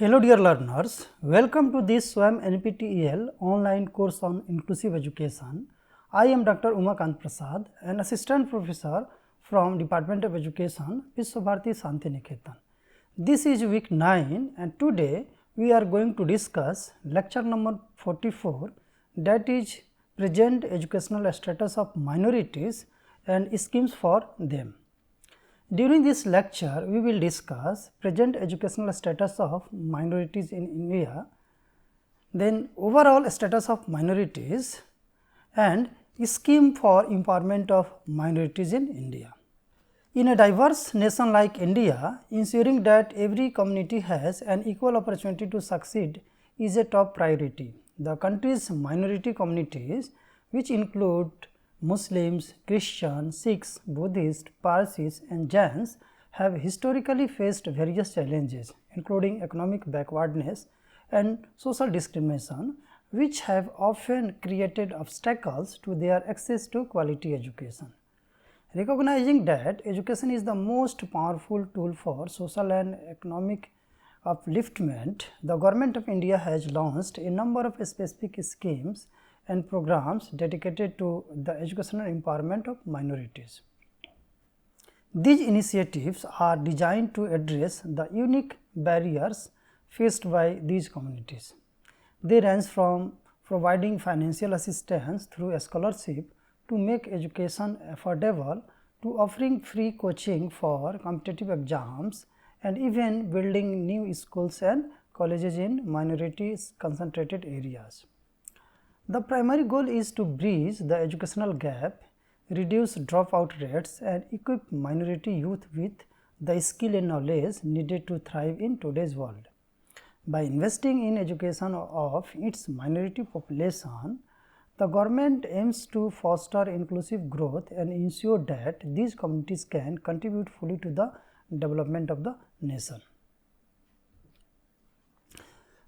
Hello dear learners, welcome to this SWAM NPTEL online course on inclusive education. I am Dr. Umakant Prasad, an assistant professor from Department of Education, Vishwabharati Shantiniketan. This is week 9 and today we are going to discuss lecture number 44, that is present educational status of minorities and schemes for them. During this lecture, we will discuss present educational status of minorities in India, then overall status of minorities and scheme for empowerment of minorities in India. In a diverse nation like India, ensuring that every community has an equal opportunity to succeed is a top priority. The country's minority communities, which include Muslims, Christians, Sikhs, Buddhists, Parsis and Jains have historically faced various challenges including economic backwardness and social discrimination, which have often created obstacles to their access to quality education. Recognizing that education is the most powerful tool for social and economic upliftment, the Government of India has launched a number of specific schemes and programs dedicated to the educational empowerment of minorities. These initiatives are designed to address the unique barriers faced by these communities. They range from providing financial assistance through a scholarship to make education affordable, to offering free coaching for competitive exams and even building new schools and colleges in minorities concentrated areas. The primary goal is to bridge the educational gap, reduce dropout rates and equip minority youth with the skill and knowledge needed to thrive in today's world. By investing in education of its minority population, the government aims to foster inclusive growth and ensure that these communities can contribute fully to the development of the nation.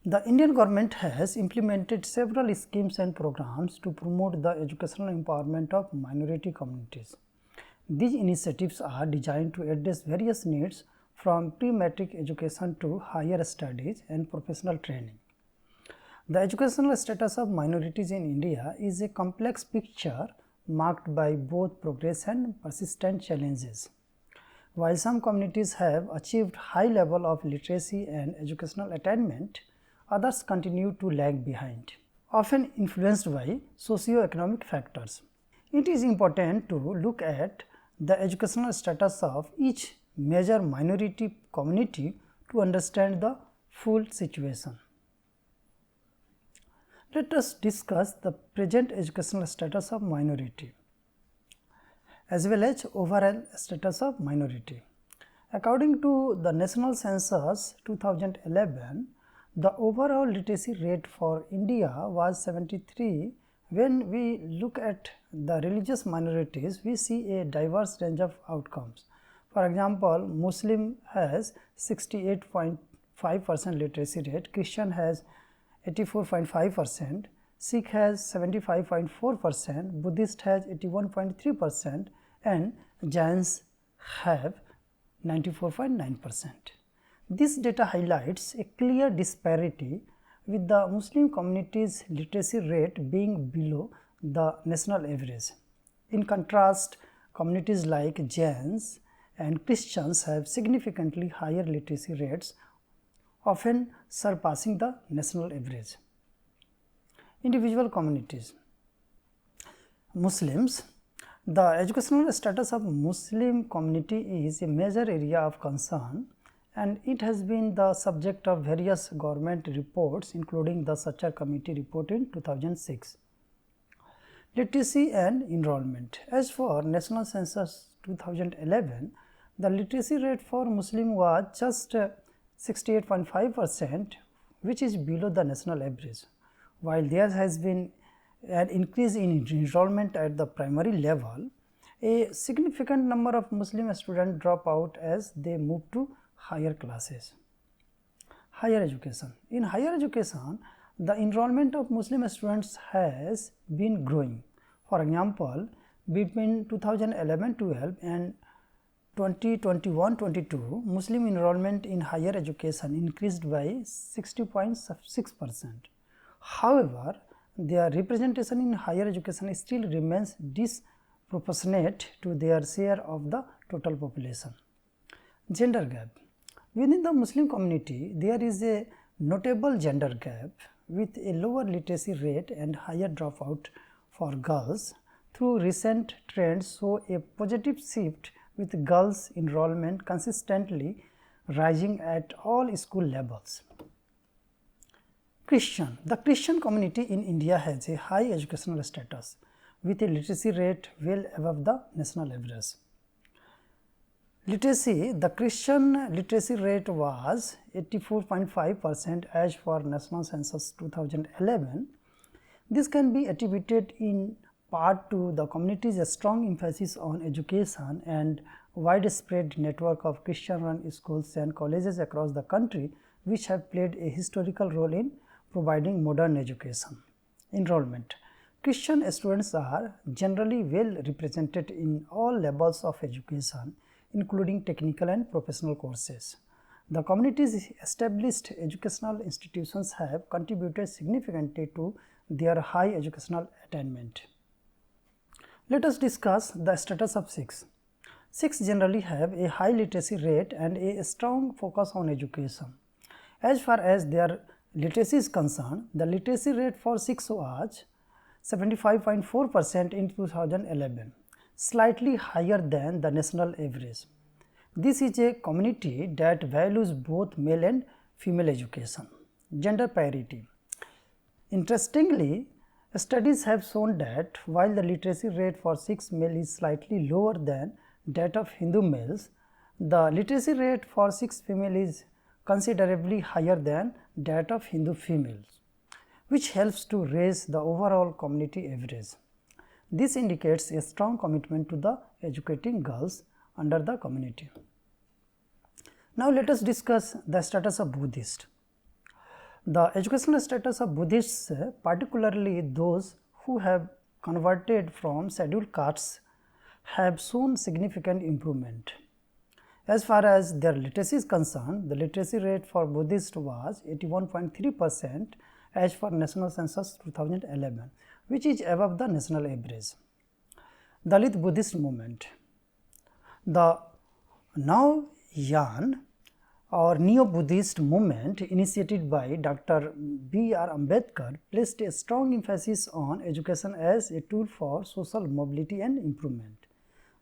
The Indian government has implemented several schemes and programs to promote the educational empowerment of minority communities. These initiatives are designed to address various needs from pre-matric education to higher studies and professional training. The educational status of minorities in India is a complex picture marked by both progress and persistent challenges. While some communities have achieved high level of literacy and educational attainment, others continue to lag behind, often influenced by socio-economic factors. It is important to look at the educational status of each major minority community to understand the full situation. Let us discuss the present educational status of minority as well as overall status of minority. According to the National Census 2011, the overall literacy rate for India was 73. When we look at the religious minorities, we see a diverse range of outcomes. For example, Muslim has 68.5% literacy rate, Christian has 84.5%, Sikh has 75.4%, Buddhist has 81.3% and Jains have 94.9%. This data highlights a clear disparity, with the Muslim community's literacy rate being below the national average. In contrast, communities like Jains and Christians have significantly higher literacy rates, often surpassing the national average. Individual communities. Muslims. The educational status of Muslim community is a major area of concern, and it has been the subject of various government reports, including the Sachar Committee report in 2006. Literacy and enrollment. As for National Census 2011, the literacy rate for Muslim was just 68.5%, which is below the national average. While there has been an increase in enrollment at the primary level, a significant number of Muslim students drop out as they move to higher classes. Higher education. In higher education, the enrollment of Muslim students has been growing. For example, between 2011-12 and 2021-22, Muslim enrollment in higher education increased by 60.6%. However, their representation in higher education still remains disproportionate to their share of the total population. Gender gap. Within the Muslim community, there is a notable gender gap with a lower literacy rate and higher dropout for girls. Through recent trends show a positive shift with girls enrollment consistently rising at all school levels. Christian. The Christian community in India has a high educational status with a literacy rate well above the national average. Literacy. The Christian literacy rate was 84.5% as for National Census 2011. This can be attributed in part to the community's strong emphasis on education and widespread network of Christian-run schools and colleges across the country, which have played a historical role in providing modern education. Enrollment. Christian students are generally well represented in all levels of education, including technical and professional courses. The community's established educational institutions have contributed significantly to their high educational attainment. Let us discuss the status of Sikhs. Sikhs generally have a high literacy rate and a strong focus on education. As far as their literacy is concerned, the literacy rate for Sikhs was 75.4% in 2011, slightly higher than the national average. This is a community that values both male and female education. Gender parity. Interestingly, studies have shown that while the literacy rate for Sikhs male is slightly lower than that of Hindu males, the literacy rate for Sikhs female is considerably higher than that of Hindu females, which helps to raise the overall community average. This indicates a strong commitment to the educating girls under the community. Now, let us discuss the status of Buddhists. The educational status of Buddhists, particularly those who have converted from scheduled castes, have shown significant improvement. As far as their literacy is concerned, the literacy rate for Buddhists was 81.3% as for National Census 2011, which is above the national average. Dalit Buddhist movement. The Navayan or Neo-Buddhist movement initiated by Dr. B.R. Ambedkar placed a strong emphasis on education as a tool for social mobility and improvement.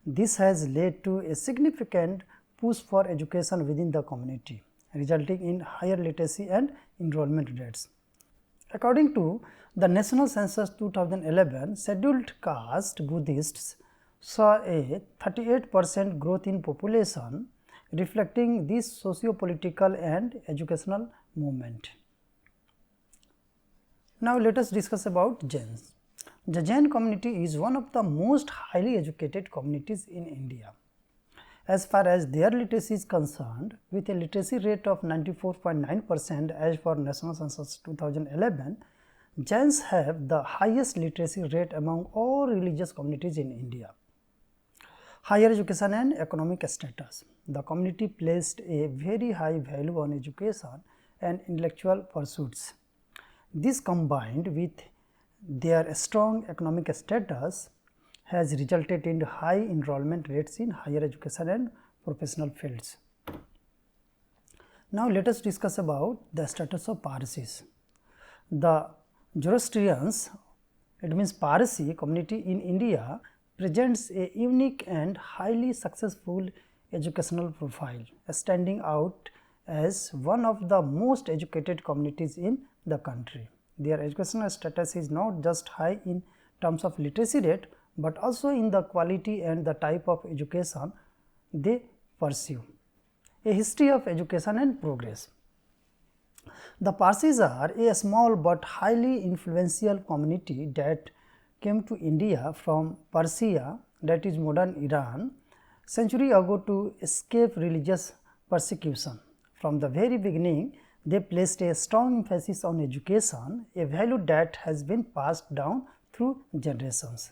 This has led to a significant push for education within the community, resulting in higher literacy and enrollment rates. According to the National Census 2011, scheduled caste Buddhists saw a 38% growth in population, reflecting this socio-political and educational movement. Now, let us discuss about Jains. The Jain community is one of the most highly educated communities in India. As far as their literacy is concerned, with a literacy rate of 94.9% as for National Census 2011, Jains have the highest literacy rate among all religious communities in India. Higher education and economic status. The community placed a very high value on education and intellectual pursuits. This combined with their strong economic status has resulted in high enrollment rates in higher education and professional fields. Now, let us discuss about the status of Parsis. The Zoroastrians, it means Parsi community in India, presents a unique and highly successful educational profile, standing out as one of the most educated communities in the country. Their educational status is not just high in terms of literacy rate, but also in the quality and the type of education they pursue. A history of education and progress. The Parsis are a small but highly influential community that came to India from Persia, that is modern Iran, century ago to escape religious persecution. From the very beginning, they placed a strong emphasis on education, a value that has been passed down through generations.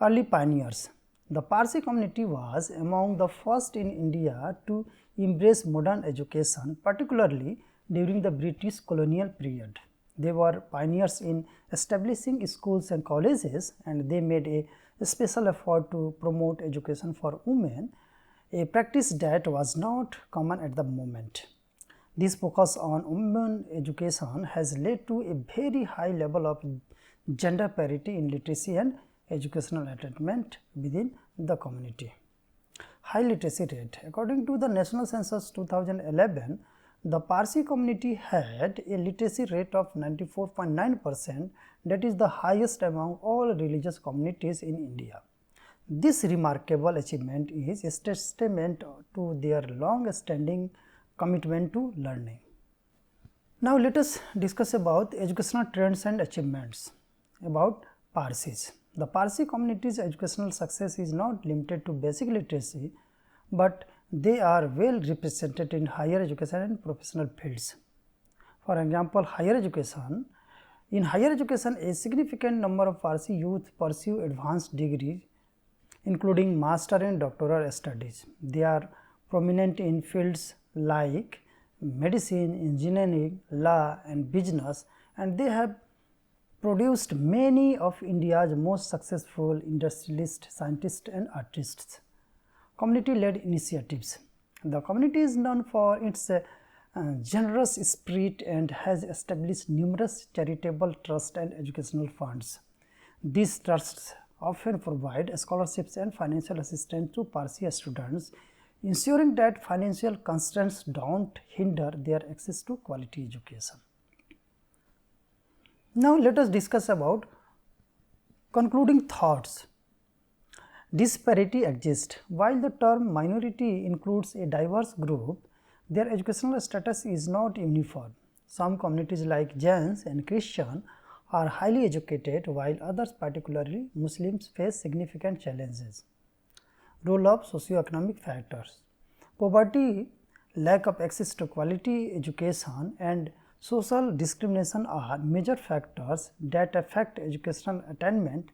Early pioneers. The Parsi community was among the first in India to embrace modern education, particularly during the British colonial period. They were pioneers in establishing schools and colleges, and they made a special effort to promote education for women, a practice that was not common at the moment. This focus on women education has led to a very high level of gender parity in literacy and educational attainment within the community. High literacy rate. According to the National Census 2011, the Parsi community had a literacy rate of 94.9%, that is the highest among all religious communities in India. This remarkable achievement is a testament to their long-standing commitment to learning. Now, let us discuss about educational trends and achievements about Parsis. The Parsi community's educational success is not limited to basic literacy, but they are well represented in higher education and professional fields. For example, higher education. In higher education, a significant number of Parsi youth pursue advanced degrees, including master and doctoral studies. They are prominent in fields like medicine, engineering, law and business, and they have produced many of India's most successful industrialists, scientists and artists. Community-led initiatives. The community is known for its generous spirit and has established numerous charitable trusts and educational funds. These trusts often provide scholarships and financial assistance to Parsi students, ensuring that financial constraints do not hinder their access to quality education. Now, let us discuss about concluding thoughts. Disparity exists. While the term minority includes a diverse group, their educational status is not uniform. Some communities like Jains and Christian are highly educated, while others, particularly Muslims, face significant challenges. Role of socioeconomic factors. Poverty, lack of access to quality education and social discrimination are major factors that affect educational attainment,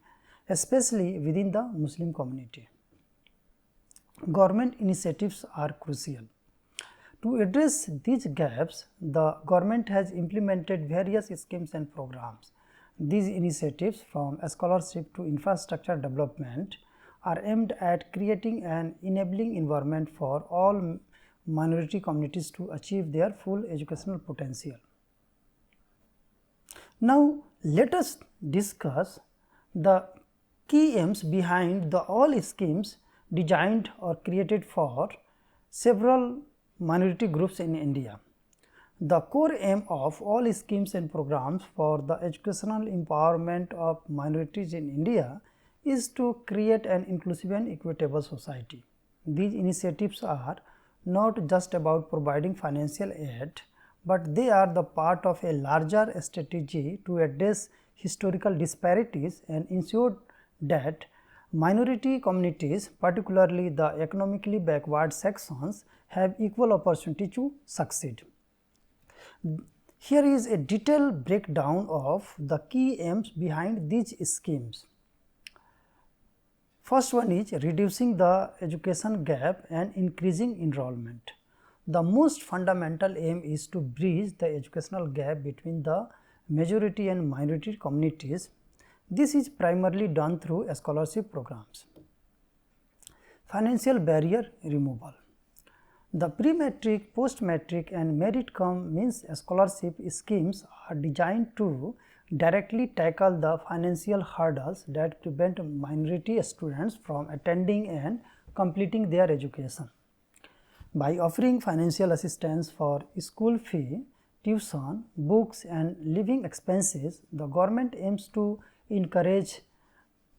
especially within the Muslim community. Government initiatives are crucial. To address these gaps, the government has implemented various schemes and programs. These initiatives, from scholarship to infrastructure development, are aimed at creating an enabling environment for all minority communities to achieve their full educational potential. Now, let us discuss the key aims behind the all schemes designed or created for several minority groups in India. The core aim of all schemes and programs for the educational empowerment of minorities in India is to create an inclusive and equitable society. These initiatives are not just about providing financial aid, but they are the part of a larger strategy to address historical disparities and ensure that minority communities, particularly the economically backward sections, have equal opportunity to succeed. Here is a detailed breakdown of the key aims behind these schemes. First one is reducing the education gap and increasing enrollment. The most fundamental aim is to bridge the educational gap between the majority and minority communities. This is primarily done through scholarship programs. Financial barrier removal. The pre-matric, post-matric and merit-cum means scholarship schemes are designed to directly tackle the financial hurdles that prevent minority students from attending and completing their education. By offering financial assistance for school fee, tuition, books and living expenses, the government aims to encourage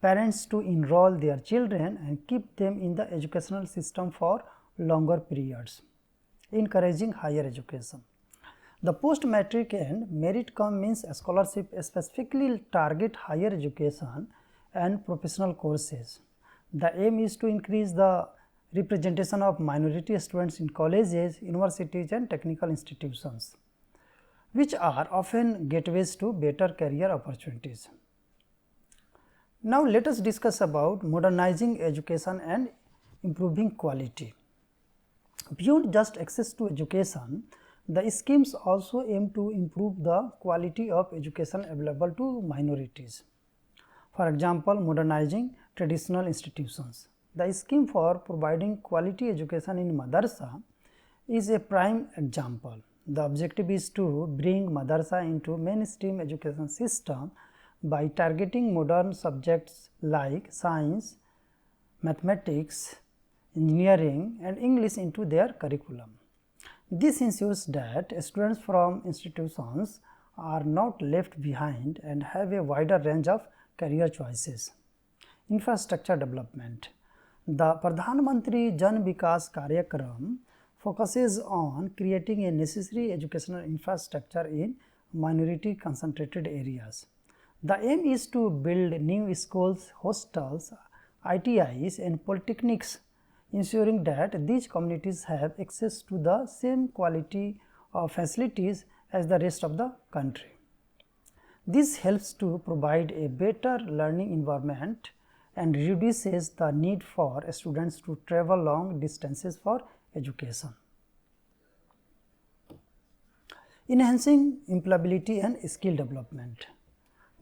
parents to enroll their children and keep them in the educational system for longer periods, encouraging higher education. The post-matric and merit-cum means scholarship specifically target higher education and professional courses. The aim is to increase the representation of minority students in colleges, universities and technical institutions, which are often gateways to better career opportunities. Now let us discuss about modernizing education and improving quality. Beyond just access to education, the schemes also aim to improve the quality of education available to minorities. For example, modernizing traditional institutions. The scheme for providing quality education in madrasa is a prime example. The objective is to bring madrasa into mainstream education system by targeting modern subjects like science, mathematics, engineering and English into their curriculum. This ensures that students from institutions are not left behind and have a wider range of career choices. Infrastructure development. The Pradhan Mantri Jan Vikas Karyakram focuses on creating a necessary educational infrastructure in minority concentrated areas. The aim is to build new schools, hostels, ITIs and polytechnics, ensuring that these communities have access to the same quality of facilities as the rest of the country. This helps to provide a better learning environment and reduces the need for students to travel long distances for education. Enhancing employability and skill development.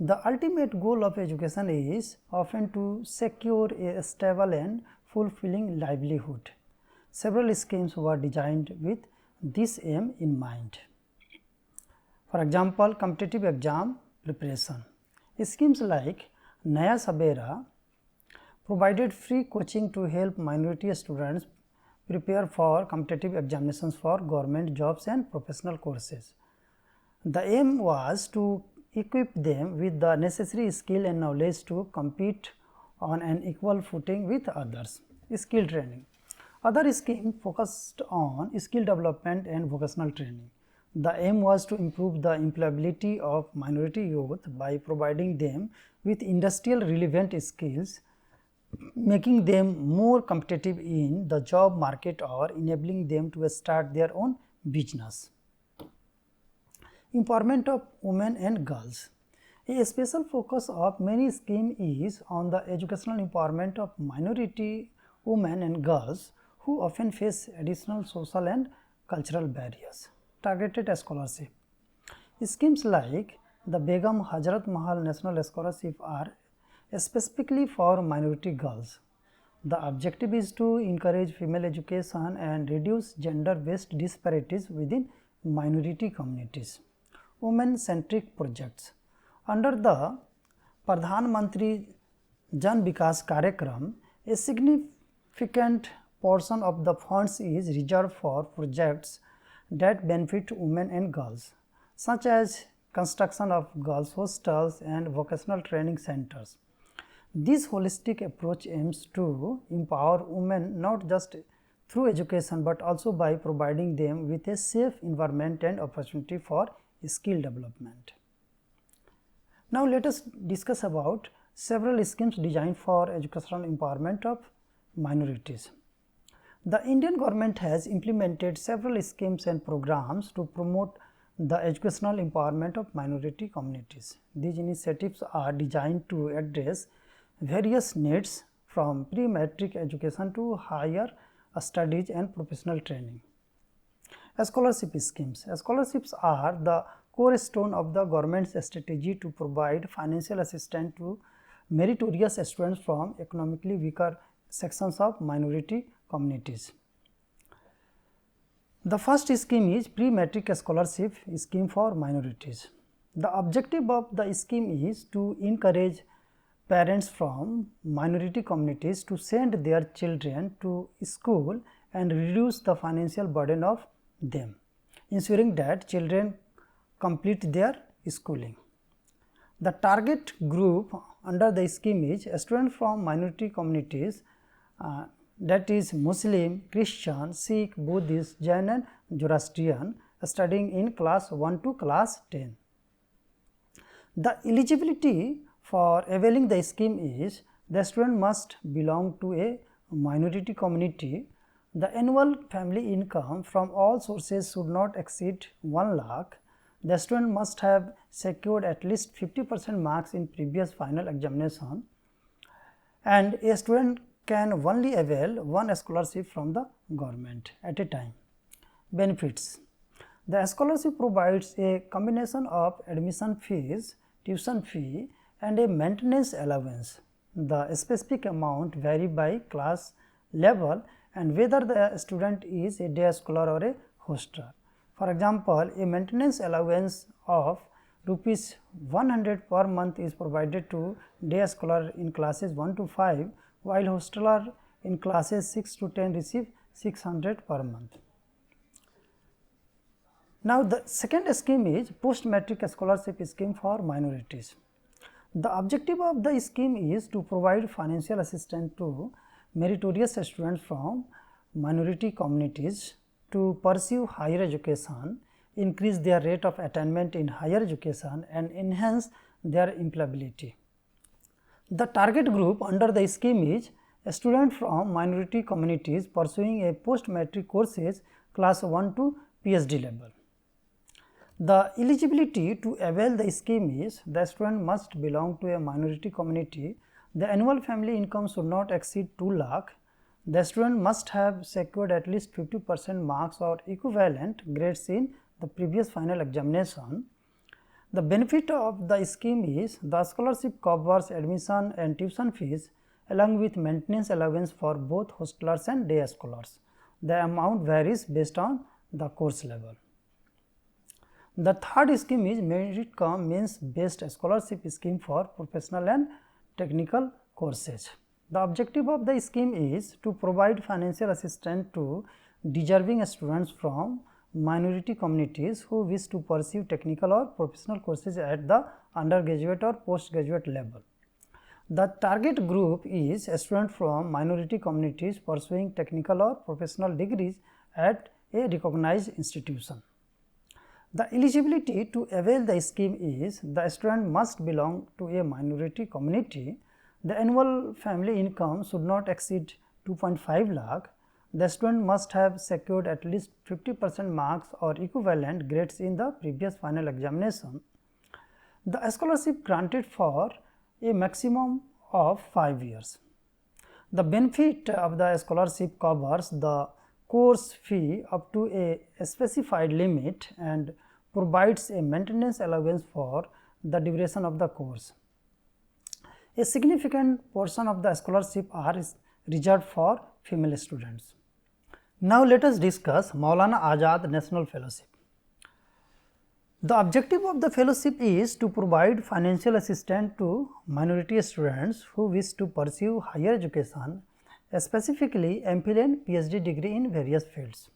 The ultimate goal of education is often to secure a stable and fulfilling livelihood. Several schemes were designed with this aim in mind. For example, competitive exam preparation. Schemes like Naya Sabera provided free coaching to help minority students prepare for competitive examinations for government jobs and professional courses. The aim was to equip them with the necessary skill and knowledge to compete on an equal footing with others. Skill training. Other schemes focused on skill development and vocational training. The aim was to improve the employability of minority youth by providing them with industrial relevant skills, making them more competitive in the job market or enabling them to start their own business. Empowerment of women and girls. A special focus of many schemes is on the educational empowerment of minority women and girls who often face additional social and cultural barriers. Targeted scholarship. Schemes like the Begum Hazrat Mahal National Scholarship are specifically for minority girls. The objective is to encourage female education and reduce gender-based disparities within minority communities. Women-centric projects. Under the Pradhan Mantri Jan Vikas Karyakram, a significant portion of the funds is reserved for projects that benefit women and girls, such as construction of girls' hostels and vocational training centers. This holistic approach aims to empower women not just through education but also by providing them with a safe environment and opportunity for skill development. Now let us discuss about several schemes designed for educational empowerment of minorities. The Indian government has implemented several schemes and programs to promote the educational empowerment of minority communities. These initiatives are designed to address various needs from pre-matric education to higher studies and professional training. Scholarship schemes. Scholarships are the cornerstone of the government's strategy to provide financial assistance to meritorious students from economically weaker sections of minority communities. The first scheme is pre-matric scholarship scheme for minorities. The objective of the scheme is to encourage parents from minority communities to send their children to school and reduce the financial burden of them, ensuring that children complete their schooling. The target group under the scheme is students from minority communities, that is Muslim, Christian, Sikh, Buddhist, Jain and Zoroastrian, studying in class 1 to class 10. The eligibility for availing the scheme is the student must belong to a minority community. The annual family income from all sources should not exceed 1 lakh. The student must have secured at least 50% marks in previous final examination. and a student can only avail one scholarship from the government at a time. Benefits: the scholarship provides a combination of admission fees, tuition fee and a maintenance allowance. The specific amount vary by class level and whether the student is a day scholar or a hostel. For example, a maintenance allowance of rupees 100 per month is provided to day scholar in classes 1 to 5, while hosteler in classes 6 to 10 receive 600 per month. Now, the second scheme is post-matric scholarship scheme for minorities. The objective of the scheme is to provide financial assistance to meritorious students from minority communities to pursue higher education, increase their rate of attainment in higher education and enhance their employability. The target group under the scheme is a student from minority communities pursuing a post-matric courses class 1 to PhD level. The eligibility to avail the scheme is the student must belong to a minority community, the annual family income should not exceed 2 lakh, the student must have secured at least 50% marks or equivalent grades in the previous final examination. The benefit of the scheme is the scholarship covers admission and tuition fees along with maintenance allowance for both hostelers and day scholars. The amount varies based on the course level. The third scheme is merit cum means based scholarship scheme for professional and technical courses. The objective of the scheme is to provide financial assistance to deserving students from minority communities who wish to pursue technical or professional courses at the undergraduate or postgraduate level. The target group is a student from minority communities pursuing technical or professional degrees at a recognized institution. The eligibility to avail the scheme is the student must belong to a minority community, the annual family income should not exceed 2.5 lakh, the student must have secured at least 50% marks or equivalent grades in the previous final examination. The scholarship granted for a maximum of 5 years. The benefit of the scholarship covers the course fee up to a specified limit and provides a maintenance allowance for the duration of the course. A significant portion of the scholarship are reserved for female students. Now, let us discuss Maulana Azad National Fellowship. The objective of the fellowship is to provide financial assistance to minority students who wish to pursue higher education, specifically MPhil and PhD degree in various fields.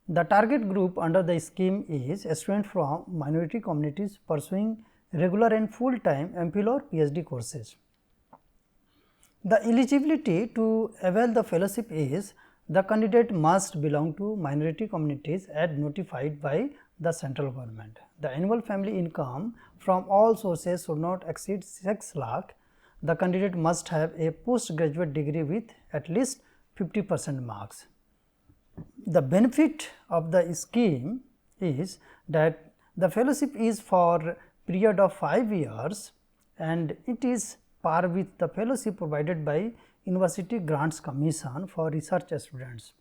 The target group under the scheme is students from minority communities pursuing regular and full-time MPhil or PhD courses. The eligibility to avail the fellowship is the candidate must belong to minority communities as notified by the central government. The annual family income from all sources should not exceed 6 lakh. The candidate must have a postgraduate degree with at least 50% marks. The benefit of the scheme is that the fellowship is for period of 5 years and it is par with the fellowship provided by University Grants Commission for research students.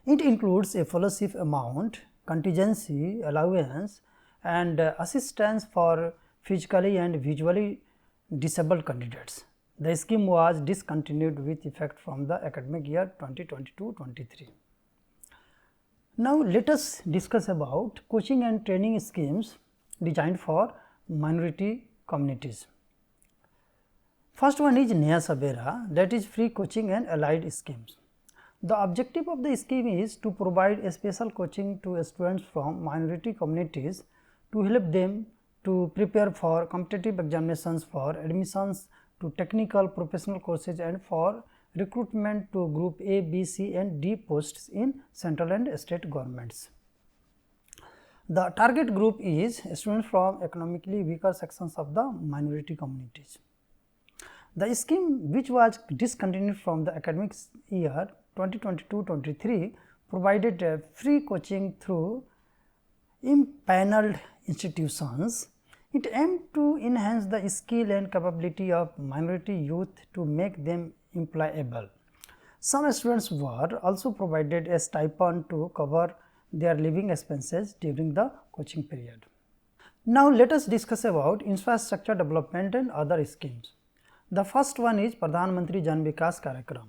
It includes a fellowship amount, contingency, allowance and assistance for physically and visually disabled candidates. The scheme was discontinued with effect from the academic year 2022-23. Now, let us discuss about coaching and training schemes designed for minority communities. First one is Naya Sabera, that is free coaching and allied schemes. The objective of the scheme is to provide a special coaching to students from minority communities to help them to prepare for competitive examinations, for admissions to technical professional courses and for recruitment to group A, B, C and D posts in central and state governments. The target group is students from economically weaker sections of the minority communities. The scheme, which was discontinued from the academic year 2022-23, provided free coaching through impaneled institutions It aimed to enhance the skill and capability of minority youth to make them employable. Some students were also provided a stipend to cover their living expenses during the coaching period. Now, let us discuss about infrastructure development and other schemes. The first one is Pradhan Mantri Jan Vikas Karyakram.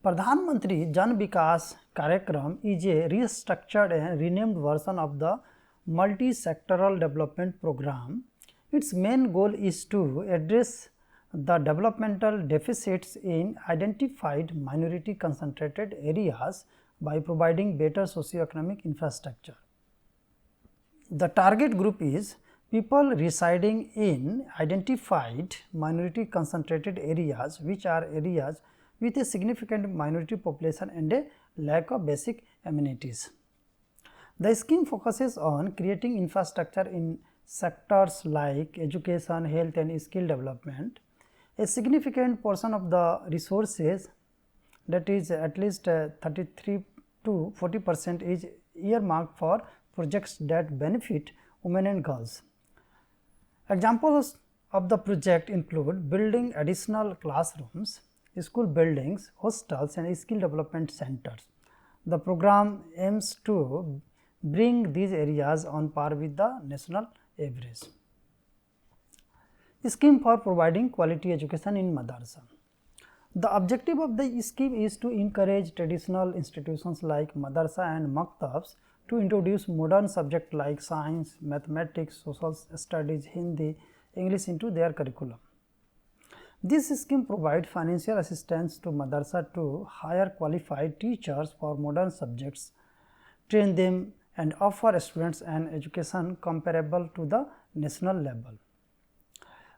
Pradhan Mantri Jan Vikas Karyakram is a restructured and renamed version of the multi-sectoral development program. Its main goal is to address the developmental deficits in identified minority concentrated areas by providing better socio-economic infrastructure. The target group is people residing in identified minority concentrated areas, which are areas with a significant minority population and a lack of basic amenities. The scheme focuses on creating infrastructure in sectors like education, health and skill development. A significant portion of the resources, that is at least 33 to 40% is earmarked for projects that benefit women and girls. Examples of the project include building additional classrooms, school buildings, hostels and skill development centers. The program aims to bring these areas on par with the national average. Scheme for providing quality education in Madrasa. The objective of the scheme is to encourage traditional institutions like Madrasa and Maktabs to introduce modern subjects like science, mathematics, social studies, Hindi, English into their curriculum. This scheme provides financial assistance to Madrasa to hire qualified teachers for modern subjects, train them and offer students an education comparable to the national level.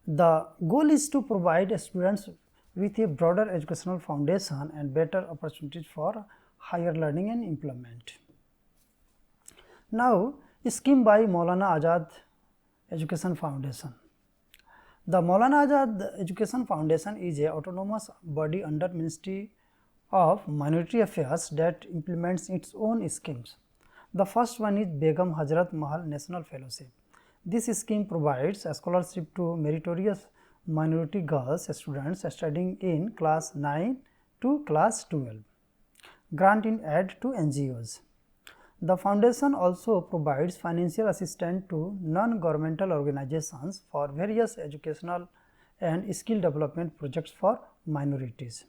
The goal is to provide students with a broader educational foundation and better opportunities for higher learning and employment. Now, scheme by Maulana Azad Education Foundation. The Maulana Azad Education Foundation is an autonomous body under Ministry of Minority Affairs that implements its own schemes. The first one is Begum Hazrat Mahal National Fellowship. This scheme provides a scholarship to meritorious minority girls students studying in class 9 to class 12. Grant in aid to NGOs. The foundation also provides financial assistance to non-governmental organizations for various educational and skill development projects for minorities.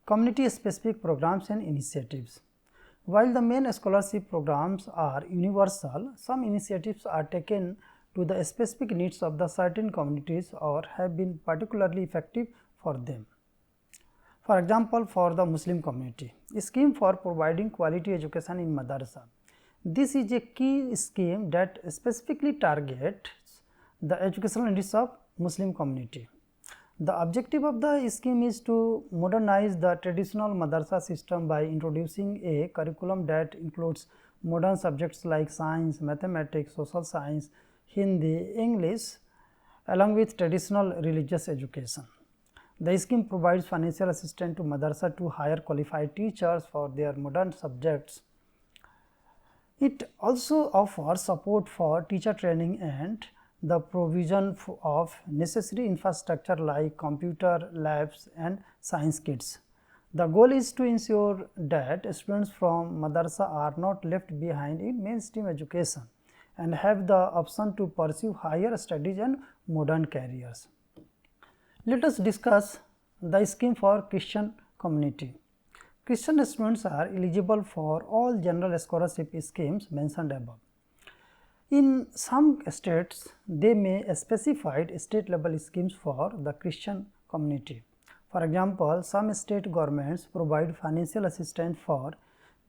Community specific programs and initiatives. While the main scholarship programs are universal, some initiatives are taken to the specific needs of the certain communities or have been particularly effective for them. For example, for the Muslim community, a scheme for providing quality education in Madrasa. This is a key scheme that specifically targets the educational needs of Muslim community. The objective of the scheme is to modernize the traditional Madrasa system by introducing a curriculum that includes modern subjects like science, mathematics, social science, Hindi, English, along with traditional religious education. The scheme provides financial assistance to Madrasa to hire qualified teachers for their modern subjects. It also offers support for teacher training and the provision of necessary infrastructure like computer labs and science kits. The goal is to ensure that students from Madrasa are not left behind in mainstream education and have the option to pursue higher studies and modern careers. Let us discuss the scheme for Christian community. Christian students are eligible for all general scholarship schemes mentioned above. In some states, they may specify state level schemes for the Christian community. For example, some state governments provide financial assistance for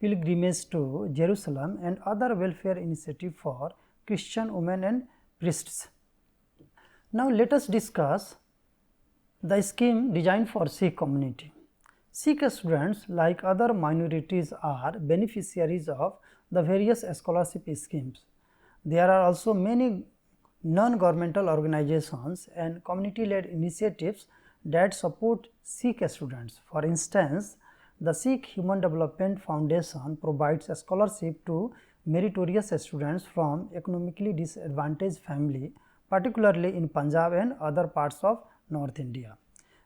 pilgrimage to Jerusalem and other welfare initiatives for Christian women and priests. Now, let us discuss the scheme designed for Sikh community. Sikh students, like other minorities, are beneficiaries of the various scholarship schemes. There are also many non-governmental organizations and community-led initiatives that support Sikh students. For instance, the Sikh Human Development Foundation provides a scholarship to meritorious students from economically disadvantaged family, particularly in Punjab and other parts of North India.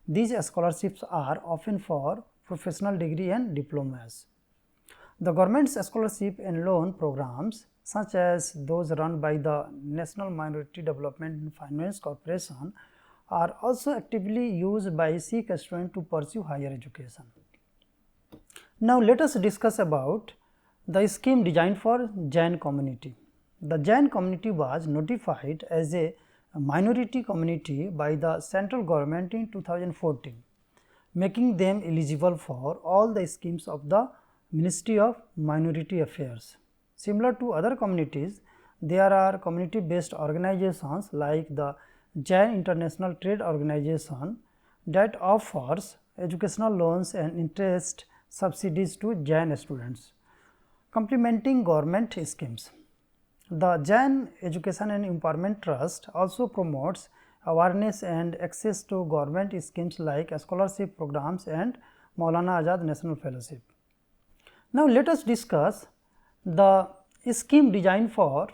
These scholarships are often for professional degree and diplomas. The government's scholarship and loan programs, such as those run by the National Minority Development and Finance Corporation, are also actively used by Sikh students to pursue higher education. Now, let us discuss about the scheme designed for Jain community. The Jain community was notified as a minority community by the central government in 2014, making them eligible for all the schemes of the Ministry of Minority Affairs. Similar to other communities, there are community based organizations like the Jain International Trade Organization that offers educational loans and interest subsidies to Jain students, complementing government schemes. The Jain Education and Empowerment Trust also promotes awareness and access to government schemes like scholarship programs and Maulana Azad National Fellowship. Now, let us discuss the scheme designed for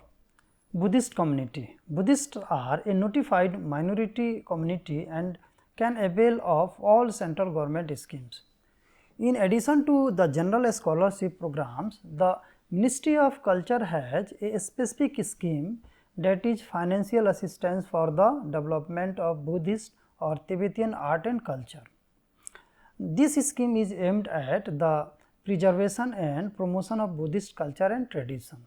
Buddhist community. Buddhists are a notified minority community and can avail of all central government schemes. In addition to the general scholarship programs, the Ministry of Culture has a specific scheme that is financial assistance for the development of Buddhist or Tibetan art and culture. This scheme is aimed at the preservation and promotion of Buddhist culture and tradition.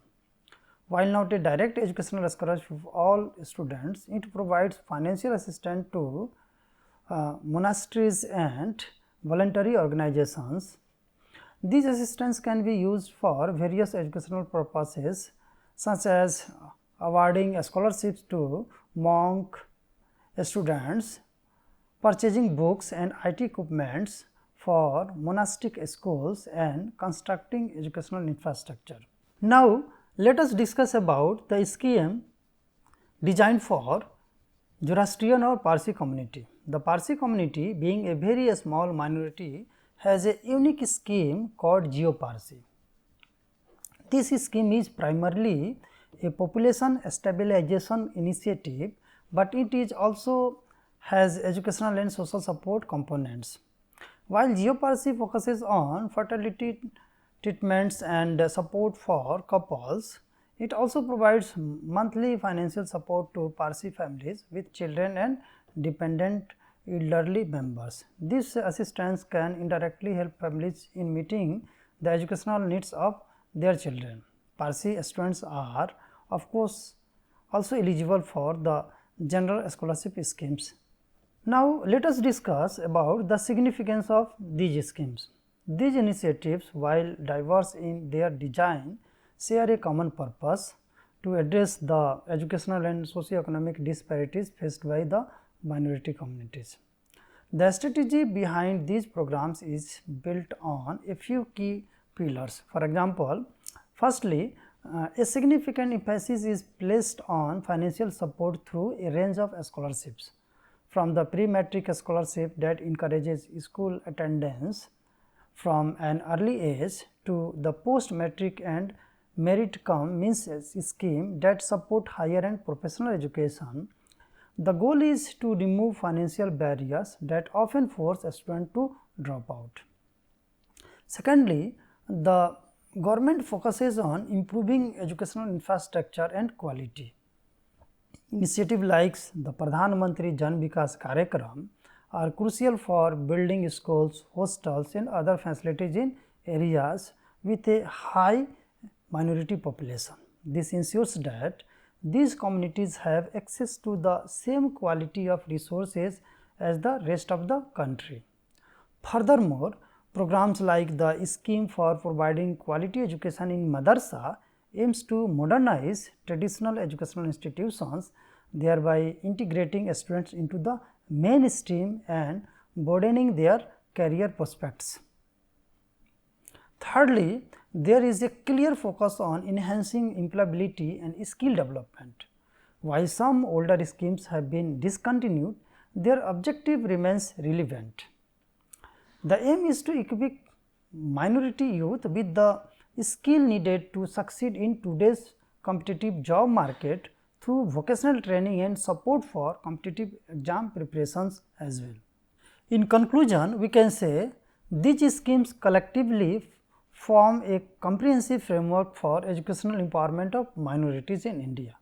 While not a direct educational scholarship for all students, it provides financial assistance to monasteries and voluntary organizations. These assistance can be used for various educational purposes, such as awarding scholarships to monk students, purchasing books and IT equipments for monastic schools, and constructing educational infrastructure. Now, let us discuss about the scheme designed for Zoroastrian or Parsi community. The Parsi community, being a very small minority, has a unique scheme called Geo-Parsi. This scheme is primarily a population stabilization initiative, but it is also has educational and social support components. While Geo-Parsi focuses on fertility treatments and support for couples, it also provides monthly financial support to Parsi families with children and dependent elderly members. This assistance can indirectly help families in meeting the educational needs of their children. Parsi students are, of course, also eligible for the general scholarship schemes. Now, let us discuss about the significance of these schemes. These initiatives, while diverse in their design, share a common purpose to address the educational and socio-economic disparities faced by the minority communities. The strategy behind these programs is built on a few key pillars. For example, firstly, a significant emphasis is placed on financial support through a range of scholarships, from the pre-matric scholarship that encourages school attendance from an early age to the post-matric and merit-cum-means scheme that support higher and professional education. The goal is to remove financial barriers that often force a student to drop out. Secondly, the government focuses on improving educational infrastructure and quality. Initiatives like the Pradhan Mantri Jan Vikas Karyakram are crucial for building schools, hostels and other facilities in areas with a high minority population. This ensures that these communities have access to the same quality of resources as the rest of the country. Furthermore, programs like the scheme for providing quality education in Madrasa aims to modernize traditional educational institutions, thereby integrating students into the mainstream and broadening their career prospects. Thirdly, there is a clear focus on enhancing employability and skill development. While some older schemes have been discontinued, their objective remains relevant. The aim is to equip minority youth with the skill needed to succeed in today's competitive job market through vocational training and support for competitive exam preparations as well. In conclusion, we can say these schemes collectively form a comprehensive framework for educational empowerment of minorities in India.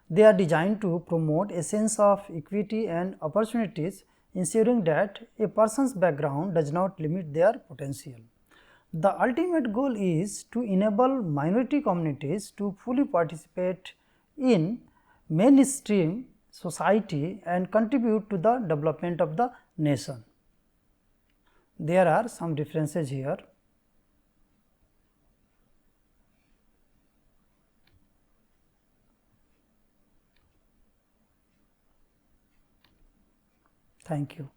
They are designed to promote a sense of equity and opportunities, ensuring that a person's background does not limit their potential. The ultimate goal is to enable minority communities to fully participate in mainstream society and contribute to the development of the nation. There are some differences here. Thank you.